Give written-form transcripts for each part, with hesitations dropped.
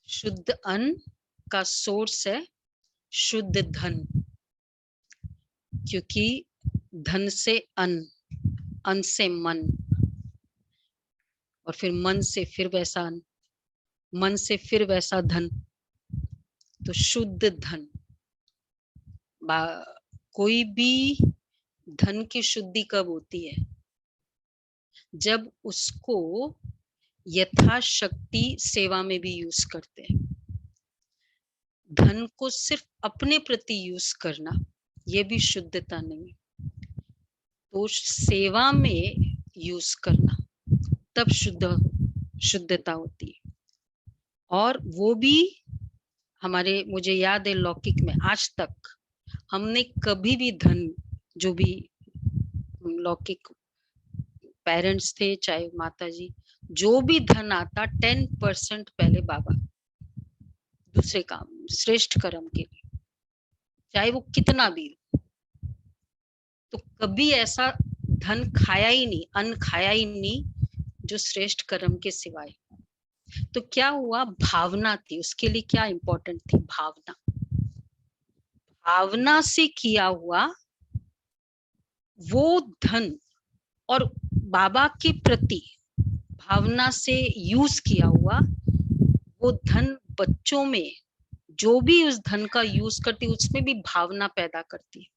शुद्ध अन्न का सोर्स है शुद्ध धन, क्योंकि धन से अन्न, अन्न से मन, और फिर मन से फिर वैसा अन्न, मन से फिर वैसा धन। तो शुद्ध धन, कोई भी धन की शुद्धि कब होती है? जब उसको यथाशक्ति सेवा में भी यूज करते हैं। धन को सिर्फ अपने प्रति यूज करना, ये भी शुद्धता नहीं। तो सेवा में यूज करना, तब शुद्धता होती है। और वो भी हमारे, मुझे याद है लौकिक में आज तक हमने कभी भी धन, जो भी लौकिक पेरेंट्स थे चाहे माता जी, जो भी धन आता 10% पहले बाबा दूसरे काम, श्रेष्ठ कर्म के लिए, चाहे वो कितना भी हो। तो कभी ऐसा धन खाया ही नहीं, अन्न खाया ही नहीं जो श्रेष्ठ कर्म के सिवाय। तो क्या हुआ, भावना थी उसके लिए। क्या इंपॉर्टेंट थी? भावना। भावना से किया हुआ वो धन, और बाबा के प्रति भावना से यूज किया हुआ वो धन बच्चों में, जो भी उस धन का यूज करती उसमें भी भावना पैदा करती है।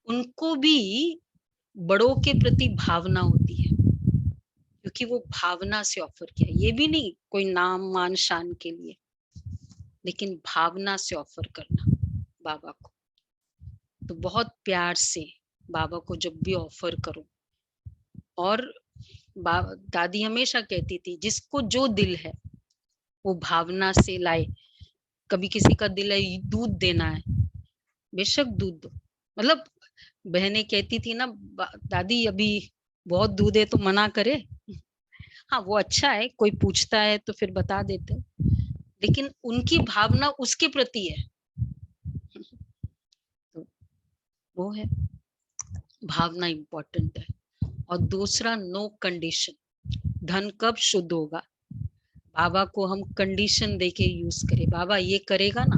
उनको भी बड़ों के प्रति भावना होती है, क्योंकि वो भावना से ऑफर किया। ये भी नहीं कोई नाम मान शान के लिए, लेकिन भावना से ऑफर करना बाबा को। तो बहुत प्यार से बाबा को जब भी ऑफर करो। और दादी हमेशा कहती थी, जिसको जो दिल है वो भावना से लाए। कभी किसी का दिल है दूध देना है, बेशक दूध दो। मतलब बहनें कहती थी ना, दादी अभी बहुत दूध है तो मना करे। हाँ वो अच्छा है, कोई पूछता है तो फिर बता देते, लेकिन उनकी भावना उसके प्रति है। तो वो है, भावना इंपॉर्टेंट है। और दूसरा, नो कंडीशन। धन कब शुद्ध होगा? बाबा को हम कंडीशन देके यूज करें। बाबा ये करेगा ना,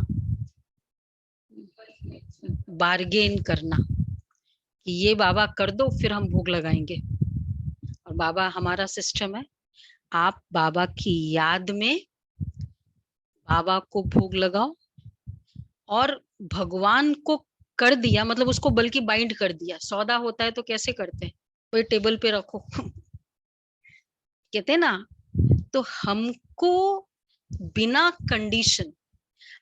बार्गेन करना कि ये बाबा कर दो, फिर हम भोग लगाएंगे। और बाबा, हमारा सिस्टम है, आप बाबा की याद में बाबा को भोग लगाओ, और भगवान को कर दिया मतलब उसको बल्कि बाइंड कर दिया। सौदा होता है तो कैसे करते हैं, कोई टेबल पे रखो कहते ना। तो हमको बिना कंडीशन,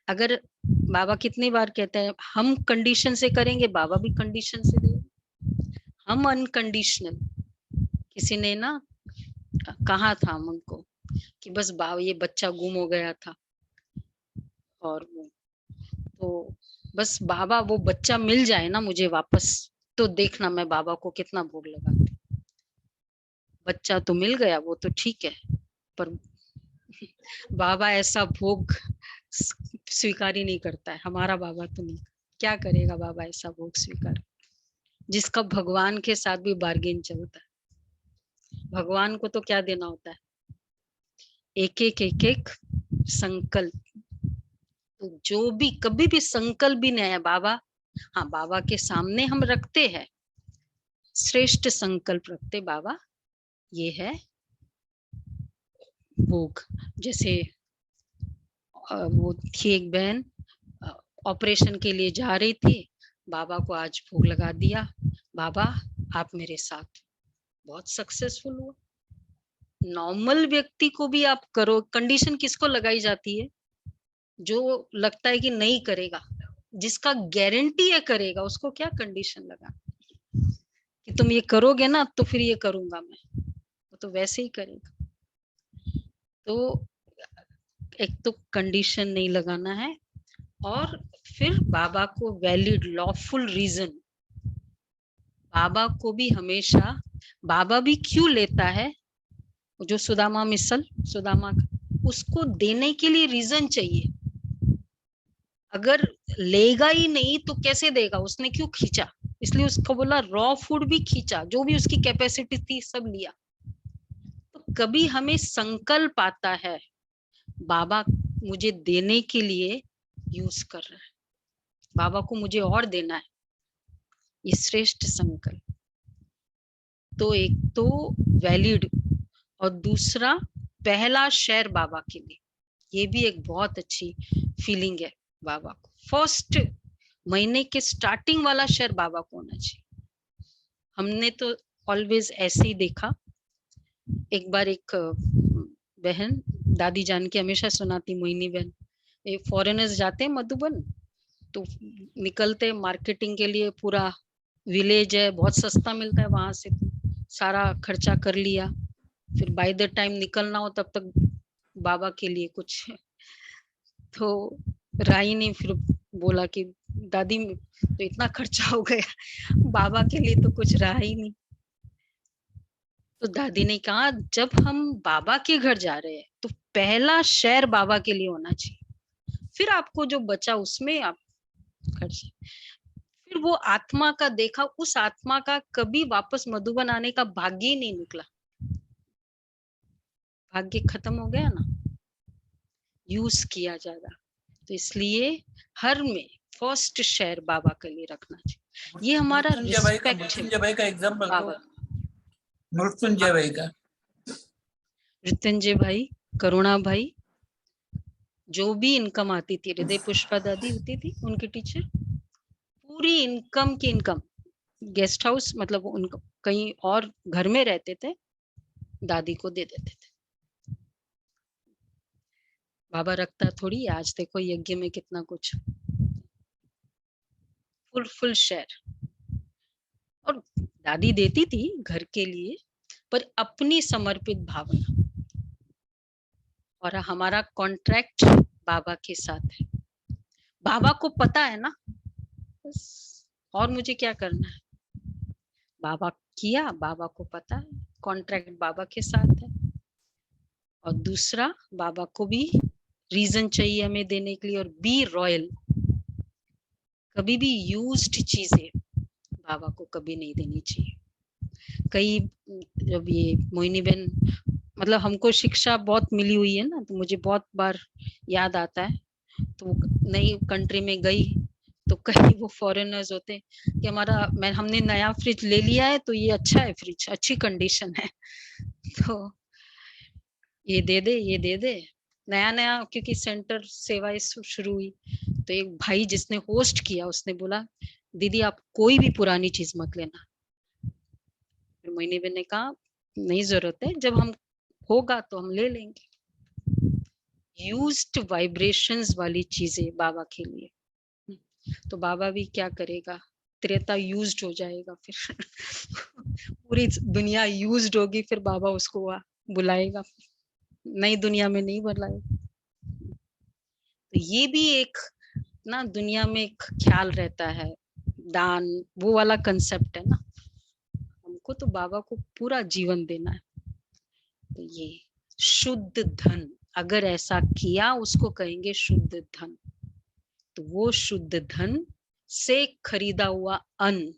अगर बाबा कितनी बार कहते हैं हम कंडीशन से करेंगे, बाबा भी कंडीशन से देंगे। हम अनकंडीशनल, किसी ने ना कहा था हम उनको कि बस बाबा ये बच्चा गुम हो गया था, और तो बस बाबा वो बच्चा मिल जाए ना मुझे वापस, तो देखना मैं बाबा को कितना भोग लगाती। बच्चा तो मिल गया, वो तो ठीक है, पर बाबा ऐसा भोग स्वीकार ही नहीं करता है। हमारा बाबा तो नहीं, क्या करेगा बाबा ऐसा भोग स्वीकार, जिसका भगवान के साथ भी बार्गेन चलता है। भगवान को तो क्या देना होता है, एक एक संकल्प। तो जो भी कभी भी संकल्प भी नहीं है बाबा, हाँ बाबा के सामने हम रखते हैं, श्रेष्ठ संकल्प रखते बाबा ये है भोग। जैसे वो थी एक बहन, ऑपरेशन के लिए जा रही थी, बाबा को आज भोग लगा दिया, बाबा आप मेरे साथ, बहुत सक्सेसफुल हुआ। नॉर्मल व्यक्ति को भी आप करो, कंडीशन किसको लगाई जाती है? जो लगता है कि नहीं करेगा, जिसका गारंटी है करेगा, उसको क्या कंडीशन लगा कि तुम ये करोगे ना तो फिर ये करूंगा मैं, वो तो वैसे ही करेगा। तो एक तो कंडीशन नहीं लगाना है, और फिर बाबा को वैलिड लॉफुल रीजन। बाबा को भी हमेशा, बाबा भी क्यों लेता है, जो सुदामा मिसल, सुदामा उसको देने के लिए रीजन चाहिए। अगर लेगा ही नहीं तो कैसे देगा, उसने क्यों खींचा, इसलिए उसको बोला रॉ फूड भी खींचा, जो भी उसकी कैपेसिटी थी सब लिया। तो कभी हमें संकल्प आता है बाबा मुझे देने के लिए यूज कर रहा है, बाबा को मुझे और देना है, ये श्रेष्ठ संकल्प। तो एक तो वैलिड, और दूसरा पहला शेयर बाबा के लिए, ये भी एक बहुत अच्छी फीलिंग है बाबा को। फर्स्ट महीने के स्टार्टिंग वाला शेयर बाबा को होना चाहिए। हमने तो ऑलवेज ऐसे ही देखा। एक बार एक बहन, दादी जान की हमेशा सुनाती, मोहिनी बहन, ये फॉरेनर्स जाते हैं मधुबन, तो निकलते मार्केटिंग के लिए, पूरा विलेज है, बहुत सस्ता मिलता है वहां से, सारा खर्चा कर लिया, फिर बाय द टाइम निकलना हो तब तक बाबा के लिए कुछ तो राही ने फिर बोला कि दादी तो इतना खर्चा हो गया, बाबा के लिए तो कुछ रहा ही नहीं। तो दादी ने कहा जब हम बाबा के घर जा रहे हैं तो पहला शेयर बाबा के लिए होना चाहिए, फिर आपको जो बचा उसमें आप खर्च। फिर वो आत्मा का देखा, उस आत्मा का कभी वापस मधुबन आने का भाग्य ही नहीं निकला, भाग्य खत्म हो गया ना, यूज किया ज्यादा। तो इसलिए हर में फर्स्ट शेयर बाबा के लिए रखना चाहिए, ये हमारा रिस्पेक्ट है मृत्युंजय भाई का एग्जांपल बाबा। मृत्युंजय भाई का, मृत्युंजय भाई, करुणा भाई, जो भी इनकम आती थी, हृदय पुष्पा दादी होती थी उनकी टीचर, पूरी इनकम की इनकम गेस्ट हाउस, मतलब उनको कहीं और घर में रहते थे, दादी को दे देते थे। बाबा रखता थोड़ी, आज देखो यज्ञ में कितना कुछ, फुल शेयर। और दादी देती थी घर के लिए, पर अपनी समर्पित भावना, और हमारा कॉन्ट्रैक्ट बाबा के साथ है, बाबा को पता है ना, बस और मुझे क्या करना है, बाबा किया, बाबा को पता है, कॉन्ट्रैक्ट बाबा के साथ है। और दूसरा, बाबा को भी रीजन चाहिए हमें देने के लिए, और बी रॉयल, कभी भी यूज्ड चीजें बाबा को कभी नहीं देनी चाहिए। कई, जब ये मोहिनी बहन, मतलब हमको शिक्षा बहुत मिली हुई है ना, तो मुझे बहुत बार याद आता है, तो नई कंट्री में गई तो कई वो फॉरेनर्स होते कि हमने नया फ्रिज ले लिया है, तो ये अच्छा है, फ्रिज अच्छी कंडीशन है, तो ये दे दे, ये दे दे। नया नया क्योंकि सेंटर सेवाएं शुरू हुई, तो एक भाई जिसने होस्ट किया उसने बोला दीदी आप कोई भी पुरानी चीज मत लेना। फिर मोहिनी बहन ने कहा नहीं जरूरत है, जब हम होगा तो हम ले लेंगे। यूज्ड वाइब्रेशंस वाली चीजें बाबा के लिए, तो बाबा भी क्या करेगा, त्रेता यूज्ड हो जाएगा, फिर पूरी दुनिया यूज्ड होगी, फिर बाबा उसको बुलाएगा, नई दुनिया में नहीं बुलाएगा। तो ये भी एक ना दुनिया में एक ख्याल रहता है, दान वो वाला कंसेप्ट है ना, हमको तो बाबा को पूरा जीवन देना है। तो ये शुद्ध धन, अगर ऐसा किया उसको कहेंगे शुद्ध धन। तो वो शुद्ध धन से खरीदा हुआ अन्न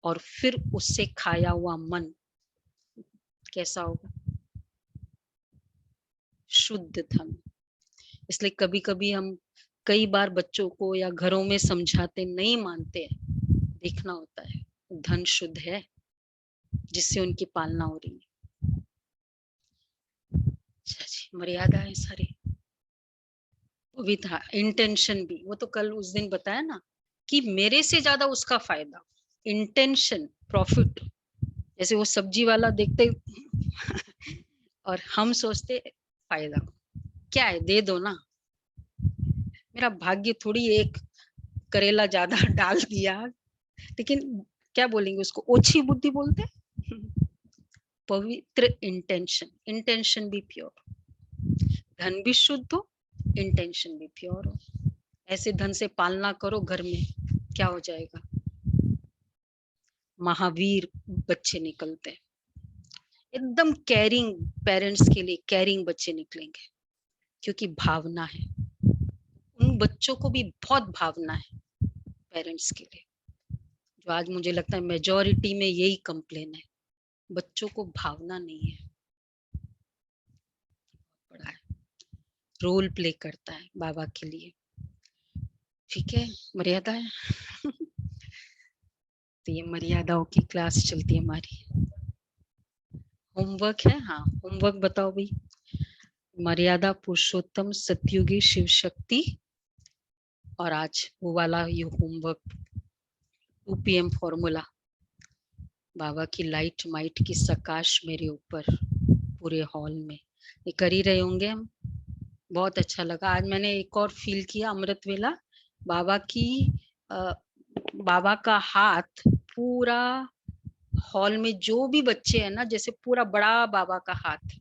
और फिर उससे खाया हुआ मन कैसा होगा, शुद्ध धन। इसलिए कभी कभी हम कई बार बच्चों को या घरों में समझाते, नहीं मानते हैं, देखना होता है धन शुद्ध है जिससे उनकी पालना हो रही है। अच्छा जी, मर्यादा है सारी, वो भी था इंटेंशन भी, वो तो कल उस दिन बताया ना कि मेरे से ज्यादा उसका फायदा, इंटेंशन प्रॉफिट। जैसे वो सब्जी वाला देखते और हम सोचते फायदा क्या है, दे दो ना, मेरा भाग्य थोड़ी एक करेला ज्यादा डाल दिया, लेकिन क्या बोलेंगे उसको, ओछी बुद्धि बोलते हैं। पवित्र इंटेंशन, इंटेंशन भी प्योर, धन भी शुद्ध हो, इंटेंशन भी प्योर हो। ऐसे धन से पालना करो घर में, क्या हो जाएगा, महावीर बच्चे निकलते हैं, एकदम केयरिंग, पेरेंट्स के लिए केयरिंग बच्चे निकलेंगे, क्योंकि भावना है, उन बच्चों को भी बहुत भावना है पेरेंट्स के लिए। जो आज मुझे लगता है मेजॉरिटी में यही कंप्लेन है, बच्चों को भावना नहीं है, बड़ा है। रोल प्ले करता है बाबा के लिए। ठीक है, मर्यादा है। तो ये मर्यादाओं की क्लास चलती है हमारी। होमवर्क है, हाँ होमवर्क बताओ भाई। मर्यादा पुरुषोत्तम सतयुगी शिव शक्ति, और आज वो वाला ये होमवर्क 2 PM फॉर्मूला, बाबा की लाइट माइट की सकाश मेरे ऊपर पूरे हॉल में, ये कर ही रहे होंगे हम। बहुत अच्छा लगा आज मैंने एक और फील किया अमृत वेला, बाबा की बाबा का हाथ पूरा हॉल में जो भी बच्चे हैं ना, जैसे पूरा बड़ा बाबा का हाथ,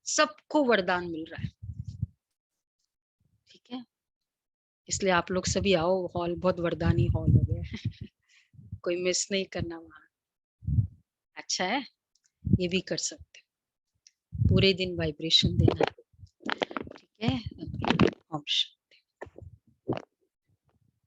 सबको वरदान मिल रहा है। ठीक है, इसलिए आप लोग सभी आओ, हॉल बहुत वरदानी हॉल हो गया है। कोई मिस नहीं करना वहां। अच्छा है, ये भी कर सकते, पूरे दिन वाइब्रेशन देना है।